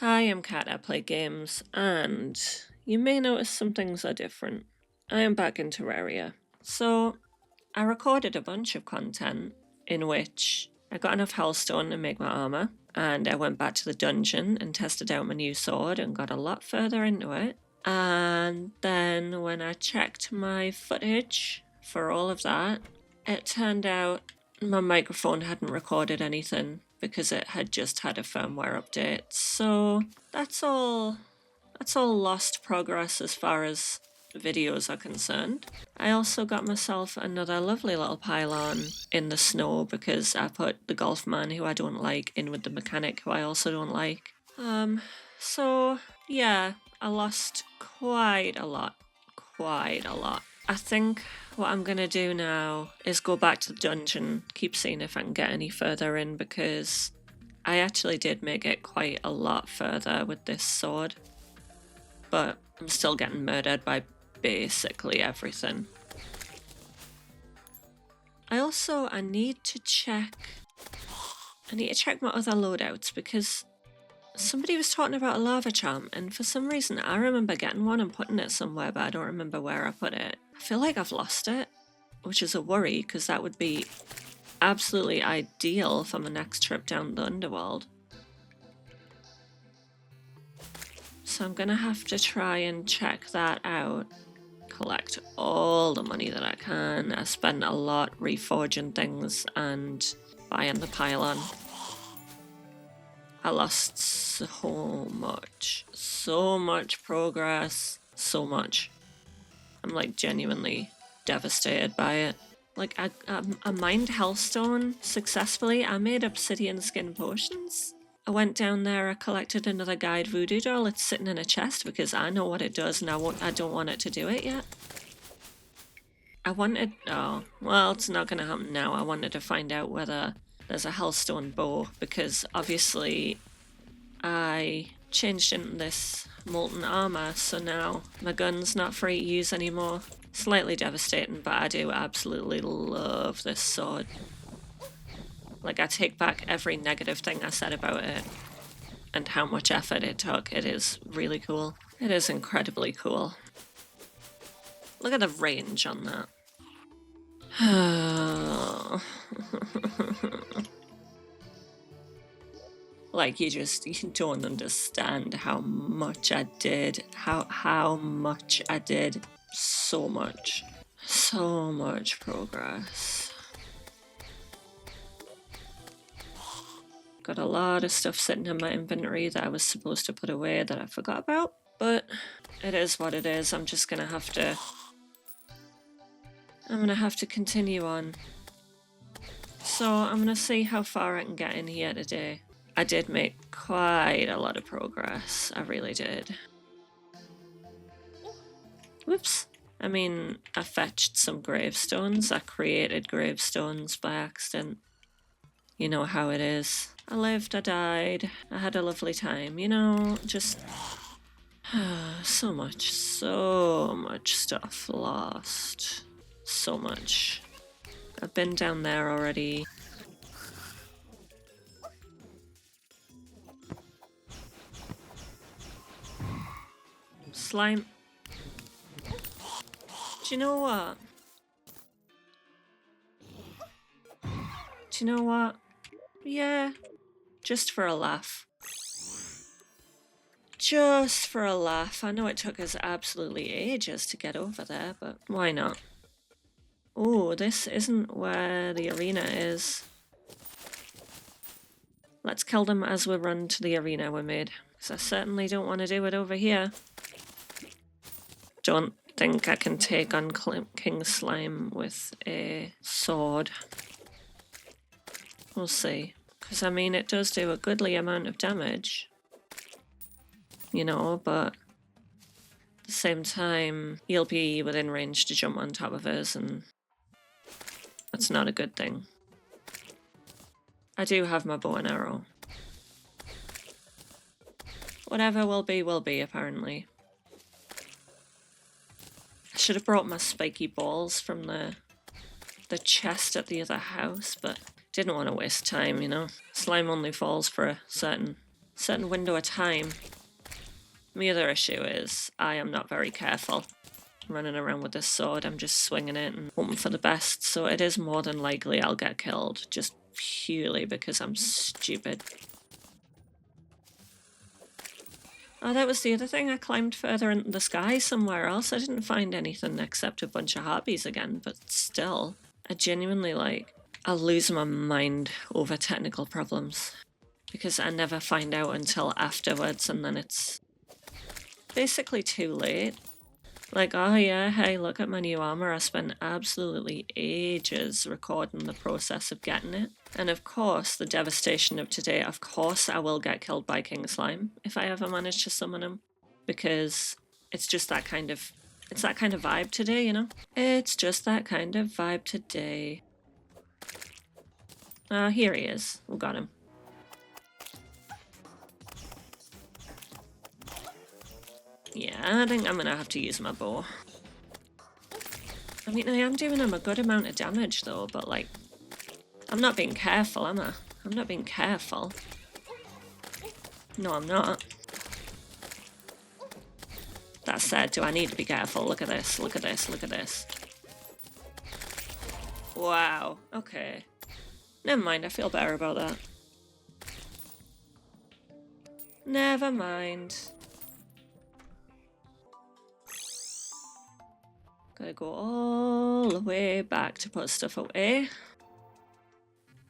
Hi, I'm Kat. I play games, and you may notice some things are different. I am back in Terraria. So, I recorded a bunch of content in which I got enough hellstone to make my armor, and I went back to the dungeon and tested out my new sword and got a lot further into it. And then when I checked my footage for all of that, it turned out my microphone hadn't recorded anything because it had just had a firmware update. So that's all lost progress as far as videos are concerned. I also got myself another lovely little pylon in the snow because I put the golf man who I don't like in with the mechanic who I also don't like. So yeah, I lost quite a lot. I think what I'm gonna do now is go back to the dungeon, keep seeing if I can get any further in, because I actually did make it quite a lot further with this sword, but I'm still getting murdered by basically everything. I need to check my other loadouts because somebody was talking about a lava charm, and for some reason I remember getting one and putting it somewhere, but I don't remember where I put it. I feel like I've lost it, which is a worry because that would be absolutely ideal for my next trip down the underworld. So I'm gonna have to try and check that out. Collect all the money that I can. I spent a lot reforging things and buying the pylon. I lost so much progress, so much. I'm like genuinely devastated by it. Like I mined Hellstone successfully. I made obsidian skin potions. I went down there, I collected another guide voodoo doll. It's sitting in a chest because I know what it does and I don't want it to do it yet. Oh, well, it's not going to happen now. I wanted to find out whether there's a Hellstone bow because obviously I changed into this molten armor, so now my gun's not free to use anymore. Slightly devastating, but I do absolutely love this sword. Like, I take back every negative thing I said about it and how much effort it took. It is really cool. It is incredibly cool. Look at the range on that. Like, you don't understand how much I did. How much I did. So much. So much progress. Got a lot of stuff sitting in my inventory that I was supposed to put away that I forgot about. But it is what it is. I'm gonna have to continue on. So I'm gonna see how far I can get in here today. I did make quite a lot of progress. I really did. Whoops. I mean, I fetched some gravestones. I created gravestones by accident. You know how it is. I lived, I died, I had a lovely time, you know, just so much stuff lost. So much. I've been down there already. Slime. Do you know what? Yeah, just for a laugh. Just for a laugh. I know it took us absolutely ages to get over there, but why not? Oh, this isn't where the arena is. Let's kill them as we run to the arena we made, because I certainly don't want to do it over here. Don't think I can take on King Slime with a sword. We'll see. Because, I mean, it does do a goodly amount of damage. You know, but at the same time, he'll be within range to jump on top of us, and that's not a good thing. I do have my bow and arrow. Whatever will be, apparently. I should have brought my spiky balls from the chest at the other house, but didn't want to waste time, you know. Slime only falls for a certain certain window of time. My other issue is I am not very careful. Running around with this sword, I'm just swinging it and hoping for the best, so it is more than likely I'll get killed, just purely because I'm stupid. Oh, that was the other thing. I climbed further into the sky somewhere else. I didn't find anything except a bunch of harpies again, but still, I genuinely, like, I'll lose my mind over technical problems because I never find out until afterwards, and then it's basically too late. Like, oh yeah, hey, look at my new armor. I spent absolutely ages recording the process of getting it. And of course, the devastation of today, of course I will get killed by King Slime if I ever manage to summon him. Because it's just that kind of, it's that kind of vibe today, you know? It's just that kind of vibe today. Ah, here he is. We got him. Yeah, I think I'm gonna have to use my bow. I mean, I am doing him a good amount of damage though, but like, I'm not being careful, am I? I'm not being careful. No, I'm not. That said, do I need to be careful? Look at this, look at this, look at this. Wow, okay. Never mind, I feel better about that. Never mind. Gotta go all the way back to put stuff away.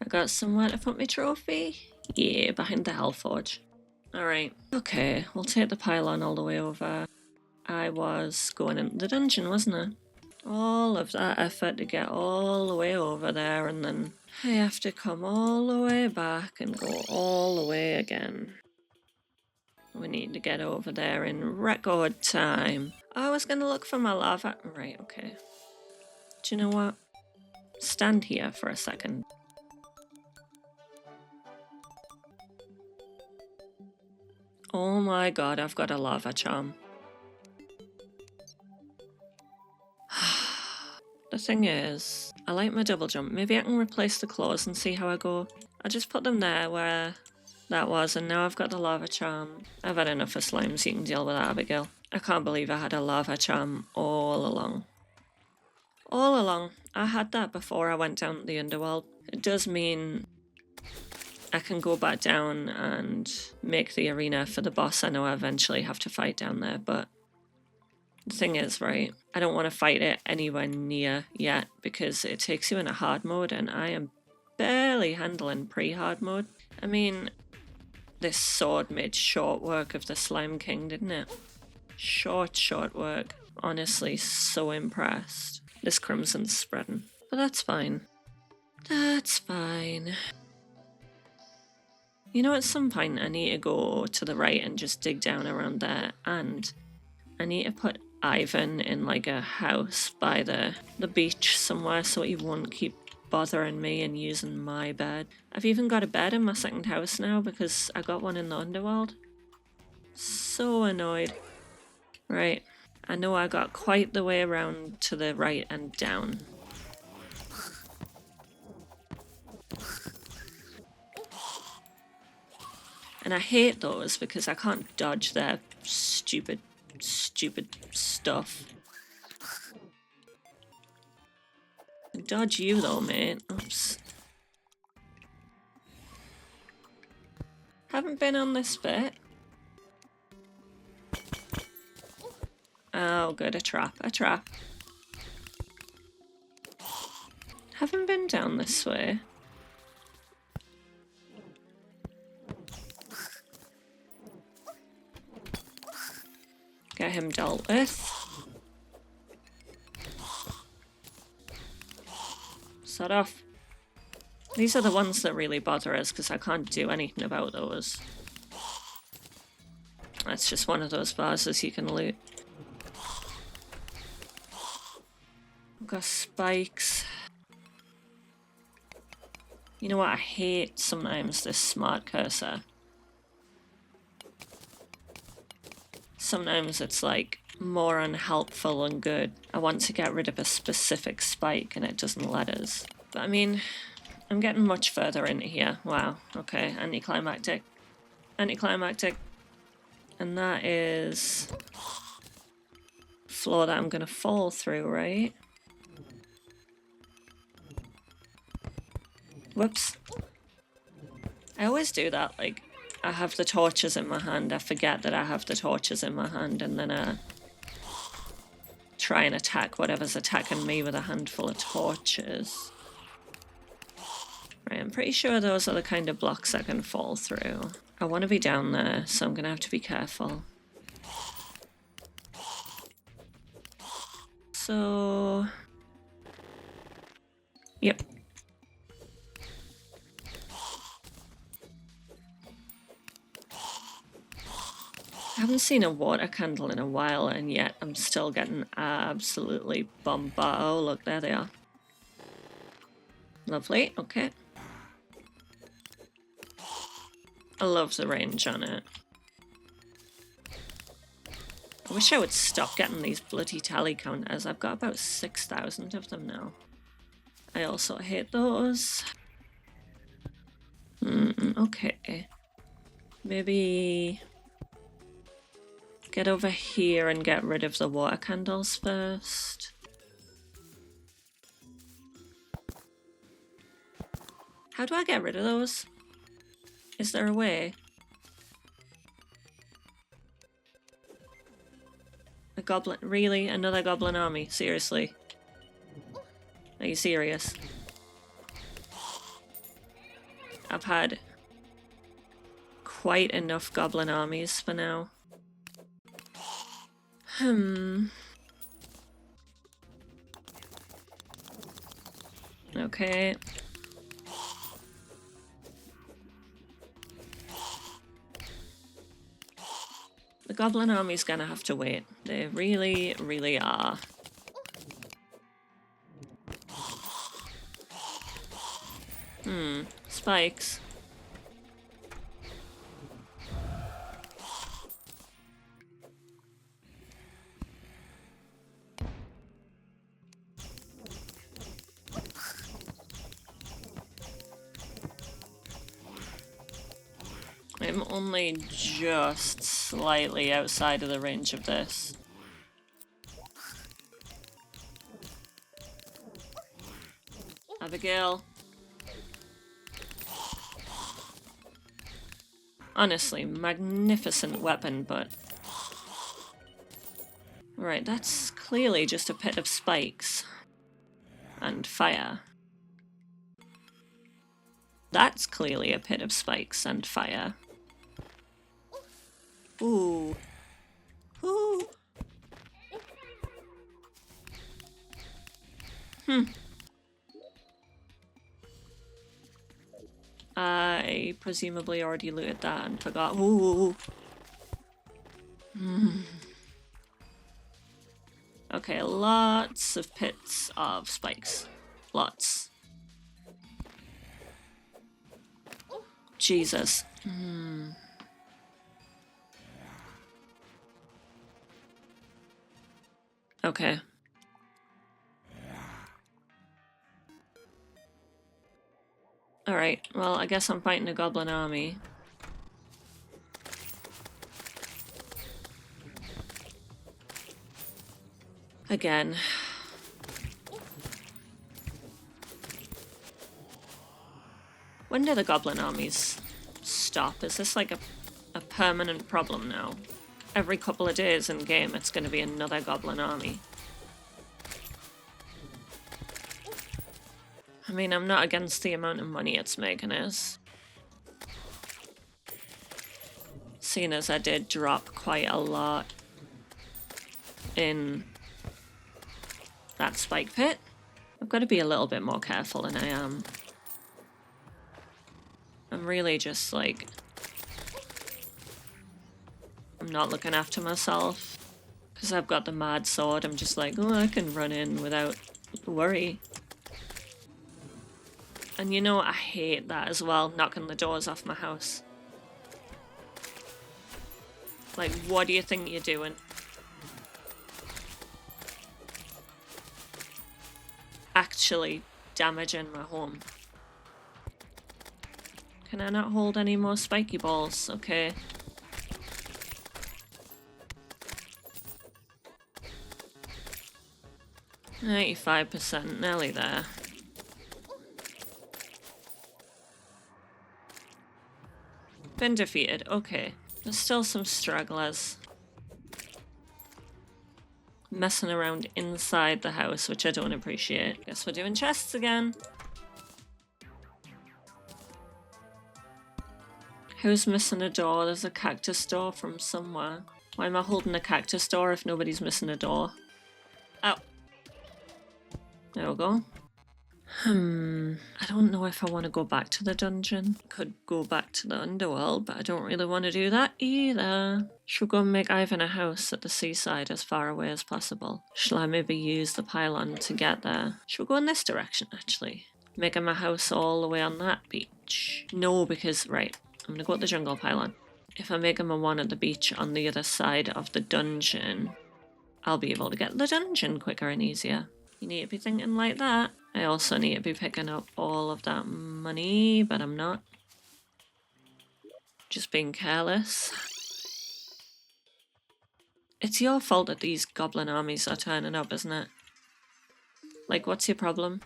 I got somewhere to put my trophy. Yeah, behind the Hellforge. Alright, okay, we'll take the pylon all the way over. I was going into the dungeon, wasn't I? All of that effort to get all the way over there, and then I have to come all the way back and go all the way again. We need to get over there in record time. I was gonna look for my lava. Right, okay. Do you know what? Stand here for a second. Oh my god, I've got a lava charm. The thing is, I like my double jump. Maybe I can replace the claws and see how I go. I just put them there where that was, and now I've got the lava charm. I've had enough of slimes, you can deal with that, Abigail. I can't believe I had a lava charm all along. All along. I had that before I went down to the underworld. It does mean I can go back down and make the arena for the boss I know I eventually have to fight down there, but the thing is, right, I don't want to fight it anywhere near yet because it takes you in a hard mode and I am barely handling pre-hard mode. I mean, this sword made short work of the Slime King, didn't it? Short work. Honestly, so impressed. This crimson's spreading. But that's fine. That's fine. You know, at some point I need to go to the right and just dig down around there, and I need to put Ivan in like a house by the beach somewhere so he won't keep bothering me and using my bed. I've even got a bed in my second house now because I got one in the underworld. So annoyed. Right, I know I got quite the way around to the right and down. And I hate those because I can't dodge their stupid stuff. Dodge you though, mate. Oops. Haven't been on this bit. Oh, good, a trap. Haven't been down this way. Get him dealt with. Set off. These are the ones that really bother us because I can't do anything about those. That's just one of those vases you can loot. I've got spikes. You know what? I hate sometimes this smart cursor. Sometimes it's like more unhelpful than good. I want to get rid of a specific spike and it doesn't let us. But I mean, I'm getting much further into here. Wow, okay, anticlimactic. anticlimactic. And that is floor that I'm gonna fall through, right? Whoops. I always do that, like, I have the torches in my hand, I forget that I have the torches in my hand, and then I try and attack whatever's attacking me with a handful of torches. Right, I'm pretty sure those are the kind of blocks I can fall through. I want to be down there, so I'm gonna have to be careful. So... Yep. I haven't seen a water candle in a while, and yet I'm still getting absolutely bombarded. Oh, look, there they are. Lovely, okay. I love the range on it. I wish I would stop getting these bloody tally counters. I've got about 6,000 of them now. I also hate those. Okay. Maybe get over here and get rid of the water candles first. How do I get rid of those? Is there a way? A goblin? Really? Another goblin army? Seriously? Are you serious? I've had quite enough goblin armies for now. Okay. The goblin army's gonna have to wait. They really, really are. Spikes. I'm only just slightly outside of the range of this. Abigail. Honestly, magnificent weapon, but... Right, that's clearly just a pit of spikes. And fire. That's clearly a pit of spikes and fire. Ooh. Ooh. I presumably already looted that and forgot. Ooh. Okay, lots of pits of spikes. Lots. Jesus. Okay. Alright, well, I guess I'm fighting a goblin army. Again. When do the goblin armies stop? Is this like a permanent problem now? Every couple of days in game it's going to be another goblin army. I mean, I'm not against the amount of money it's making us. Seeing as I did drop quite a lot in that spike pit. I've got to be a little bit more careful than I am. I'm really just like... I'm not looking after myself. Because I've got the mad sword, I'm just like, oh, I can run in without worry. And you know, I hate that as well, knocking the doors off my house. Like, what do you think you're doing? Actually damaging my home. Can I not hold any more spiky balls? Okay. %, nearly there. Been defeated, okay. There's still some stragglers messing around inside the house, which I don't appreciate. Guess we're doing chests again. Who's missing a door? There's a cactus door from somewhere. Why am I holding a cactus door if nobody's missing a door? Oh. There we go. I don't know if I want to go back to the dungeon. Could go back to the underworld, but I don't really want to do that either. Should we go and make Ivan a house at the seaside as far away as possible? Shall I maybe use the pylon to get there? Should we go in this direction, actually? Make him a house all the way on that beach? No, because, right, I'm gonna go at the jungle pylon. If I make him a one at the beach on the other side of the dungeon, I'll be able to get the dungeon quicker and easier. You need to be thinking like that. I also need to be picking up all of that money, but I'm not. Just being careless. It's your fault that these goblin armies are turning up, isn't it? Like, what's your problem?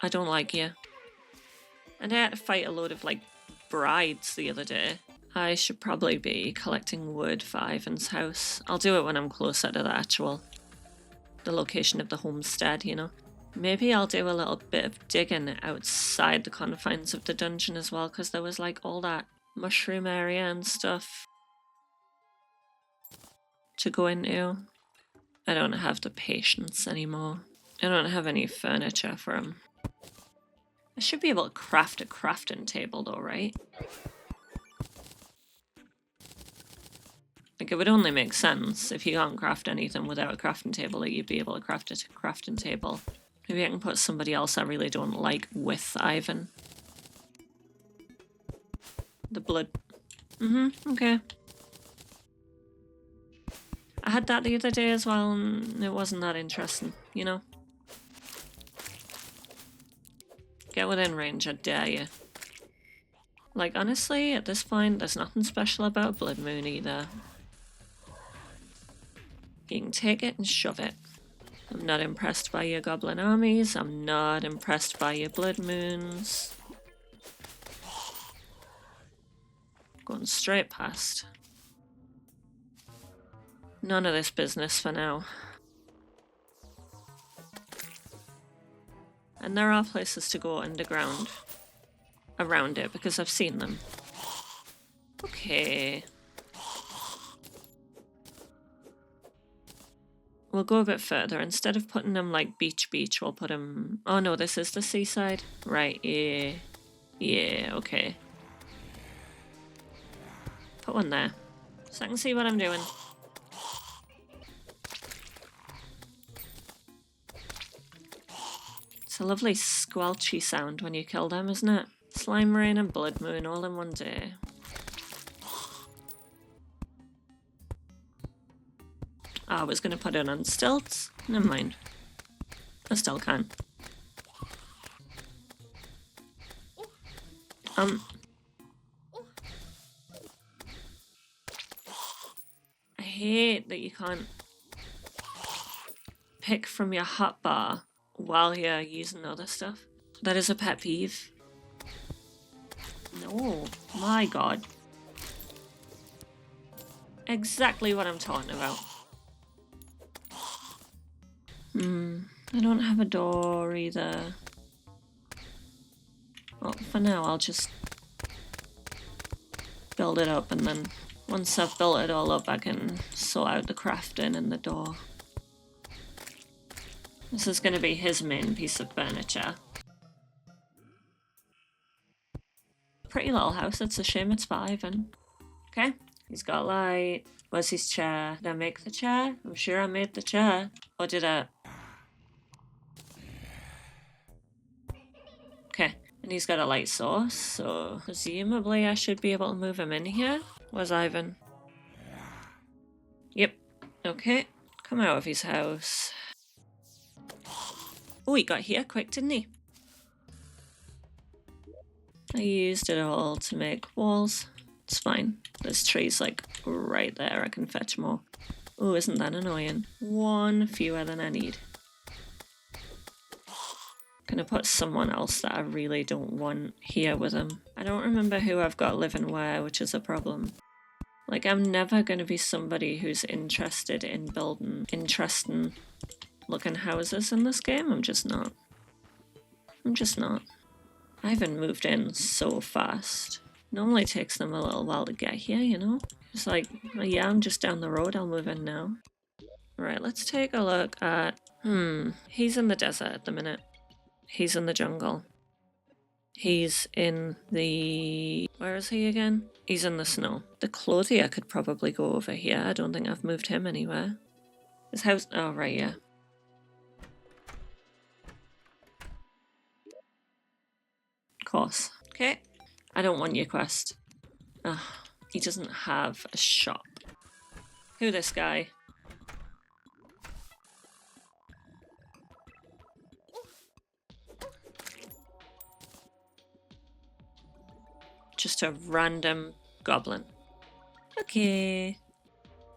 I don't like you. And I had to fight a load of, like, brides the other day. I should probably be collecting wood for Ivan's house. I'll do it when I'm closer to the location of the homestead, you know. Maybe I'll do a little bit of digging outside the confines of the dungeon as well, because there was like all that mushroom area and stuff to go into. I don't have the patience anymore. I don't have any furniture for him. I should be able to craft a crafting table though, right? Like, it would only make sense if you can't craft anything without a crafting table that you'd be able to craft a crafting table. Maybe I can put somebody else I really don't like with Ivan. The blood. Okay. I had that the other day as well, and it wasn't that interesting, you know? Get within range, I dare you. Like, honestly, at this point, there's nothing special about Blood Moon either. You can take it and shove it. I'm not impressed by your goblin armies. I'm not impressed by your blood moons. Going straight past. None of this business for now. And there are places to go underground around it because I've seen them. Okay. We'll go a bit further. Instead of putting them like beach, we'll put them... Oh no, this is the seaside? Right, yeah. Yeah, okay. Put one there. So I can see what I'm doing. It's a lovely squelchy sound when you kill them, isn't it? Slime rain and blood moon all in one day. I was going to put it on stilts. Never mind. I still can. I hate that you can't pick from your hotbar while you're using other stuff. That is a pet peeve. No, my god. Exactly what I'm talking about. I don't have a door either. Well, for now I'll just build it up, and then once I've built it all up I can sort out the crafting and the door. This is going to be his main piece of furniture. Pretty little house, it's a shame it's for Ivan. Okay, he's got light. Where's his chair? Did I make the chair? I'm sure I made the chair. Or did I? Okay, and he's got a light source, so presumably I should be able to move him in here. Where's Ivan? Yep, okay. Come out of his house. Oh, he got here quick, didn't he? I used it all to make walls. It's fine. There's trees like right there. I can fetch more. Oh, isn't that annoying? One fewer than I need. Gonna put someone else that I really don't want here with him. I don't remember who I've got living where, which is a problem. Like, I'm never gonna be somebody who's interested in building interesting looking houses in this game. I'm just not. I'm just not. I haven't moved in so fast. Normally it takes them a little while to get here, you know? It's like, yeah, I'm just down the road, I'll move in now. Right, let's take a look at... he's in the desert at the minute. He's in the jungle. He's in the... Where is he again? He's in the snow. The clothier could probably go over here. I don't think I've moved him anywhere. His house... Oh, right, yeah. Of course. Okay. I don't want your quest. Ugh, he doesn't have a shop. Who this guy? Just a random goblin. Okay.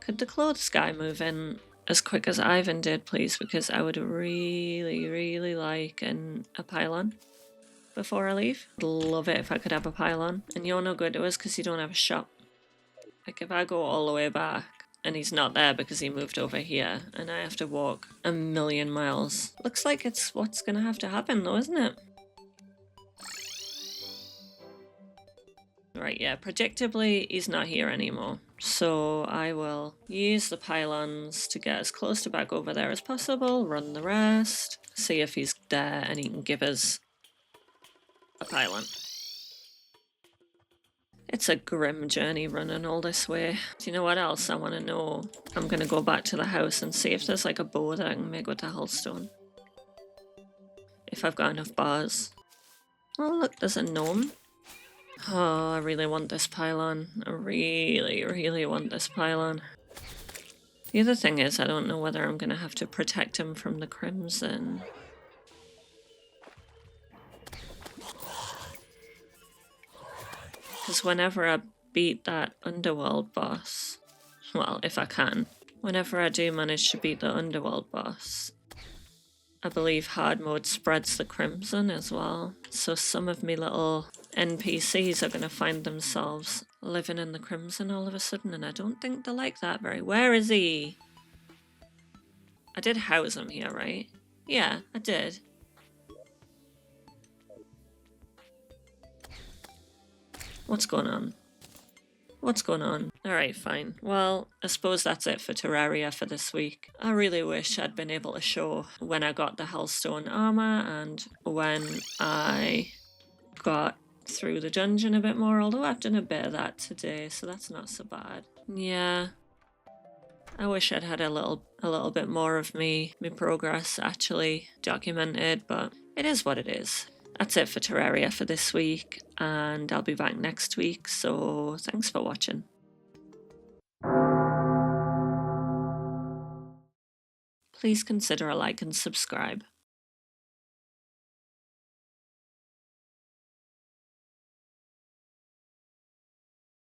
Could the clothes guy move in as quick as Ivan did, please? Because I would really, really like a pylon before I leave. I'd love it if I could have a pylon. And you're no good to us because you don't have a shop. Like, if I go all the way back and he's not there because he moved over here and I have to walk a million miles. Looks like it's what's gonna have to happen though, isn't it? Right, yeah, predictably he's not here anymore. So I will use the pylons to get as close to back over there as possible, run the rest, see if he's there and he can give us a pylon. It's a grim journey running all this way. Do you know what else I want to know? I'm going to go back to the house and see if there's like a bow that I can make with the hullstone. If I've got enough bars. Oh look, there's a gnome. Oh, I really want this pylon. I really, really want this pylon. The other thing is, I don't know whether I'm going to have to protect him from the crimson. Because whenever I beat that underworld boss, well, if I can, whenever I do manage to beat the underworld boss, I believe hard mode spreads the crimson as well. So some of me little NPCs are going to find themselves living in the crimson all of a sudden, and I don't think they like that very... Where is he? I did house him here, right? Yeah, I did. What's going on? What's going on? Alright, fine. Well, I suppose that's it for Terraria for this week. I really wish I'd been able to show when I got the Hellstone armor and when I got through the dungeon a bit more, although I've done a bit of that today, so that's not so bad. Yeah. I wish I'd had a little bit more of my progress actually documented, but it is what it is. That's it for Terraria for this week, and I'll be back next week, so thanks for watching. Please consider a like and subscribe.